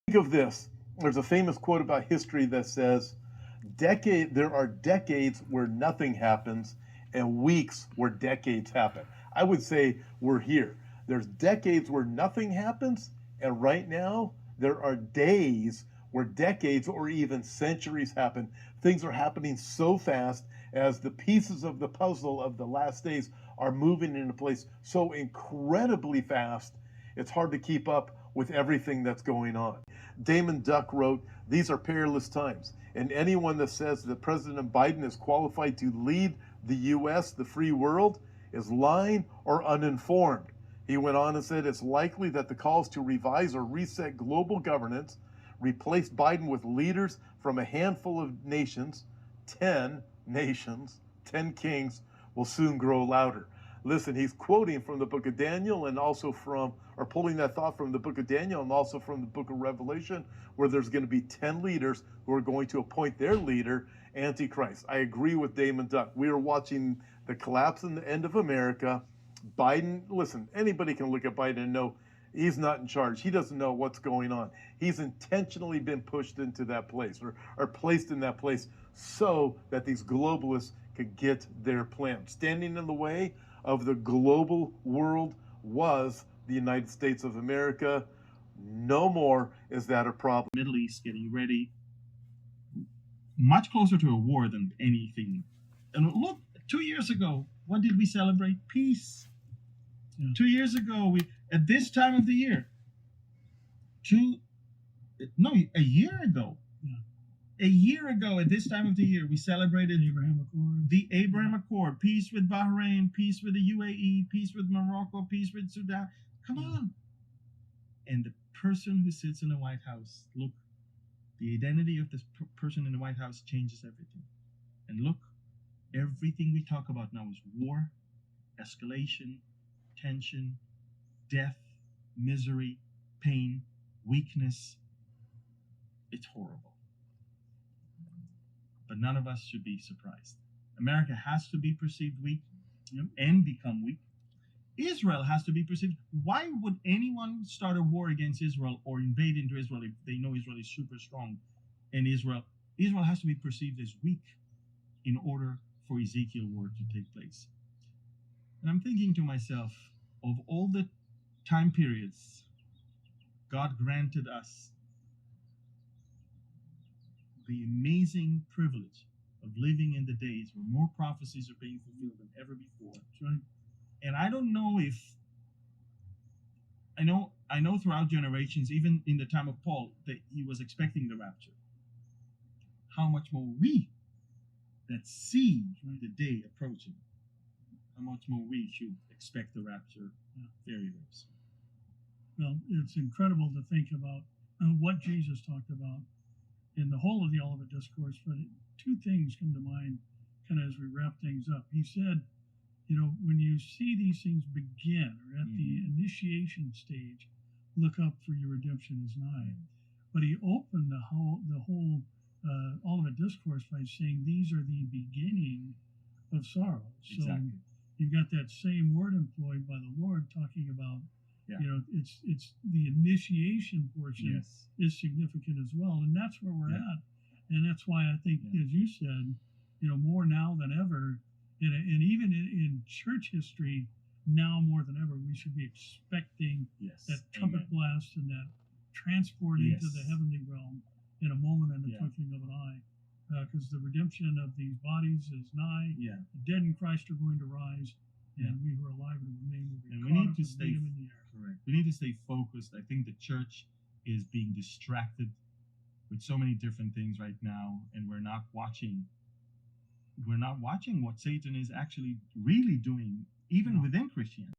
Think of this. There's a famous quote about history that says, there are decades where nothing happens and weeks where decades happen. I would say we're here. There's decades where nothing happens, and right now there are days where decades or even centuries happen. Things are happening so fast as the pieces of the puzzle of the last days are moving into place so incredibly fast, it's hard to keep up with everything that's going on. Daymond Duck wrote, "These are perilous times, and anyone that says that President Biden is qualified to lead the U.S., the free world, is lying or uninformed." He went on and said, "It's likely that the calls to revise or reset global governance, replace Biden with leaders from a handful of nations, 10 nations, 10 kings, will soon grow louder." Listen, he's quoting from the book of Daniel and also or pulling that thought from the book of Daniel and also from the book of Revelation, where there's going to be 10 leaders who are going to appoint their leader, Antichrist. I agree with Daymond Duck. We are watching the collapse and the end of America. Biden, listen, anybody can look at Biden and know he's not in charge. He doesn't know what's going on. He's intentionally been pushed into that place or placed in that place so that these globalists could get their plan. Standing in the way of the global world was the United States of America. No more is that a problem. Middle East getting ready, much closer to a war than anything. And look, 2 years ago, what did we celebrate? Peace. Yeah. 2 years ago, at this time of the year, a year ago. Yeah. A year ago, at this time of the year, we celebrated the Abraham Accord, peace with Bahrain, peace with the UAE, peace with Morocco, peace with Sudan. Come on. And the person who sits in the White House, look, the identity of this person in the White House changes everything. And look, everything we talk about now is war, escalation, tension, death, misery, pain, weakness. It's horrible. But none of us should be surprised. America has to be perceived weak and become weak. Israel has to be perceived. Why would anyone start a war against Israel or invade into Israel if they know Israel is super strong? And Israel has to be perceived as weak in order for Ezekiel war to take place. And I'm thinking to myself, of all the time periods God granted us the amazing privilege of living in the days where more prophecies are being fulfilled than ever before. Right? And I don't know if I know throughout generations, even in the time of Paul, that he was expecting the rapture. How much more we that see the day approaching, how much more we should expect the rapture very, very soon. Well, it's incredible to think about what Jesus talked about in the whole of the Olivet Discourse, but two things come to mind kind of as we wrap things up. He said, when you see these things begin or at the initiation stage, look up for your redemption is nigh. But he opened the whole Olivet Discourse by saying these are the beginning of sorrow. So exactly. You've got that same word employed by the Lord talking about, it's the initiation portion is significant as well. And that's where we're at. And that's why I think, as you said, more now than ever, and even in church history, now more than ever, we should be expecting that trumpet blast and that transport into the heavenly realm in a moment and the twinkling of an eye. Because the redemption of these bodies is nigh. The dead in Christ are going to rise, and we who are alive and remain will be caught up and meet him in the air. Correct. We need to stay focused. I think the church is being distracted with so many different things right now, and we're not watching what Satan is actually really doing, even within Christianity.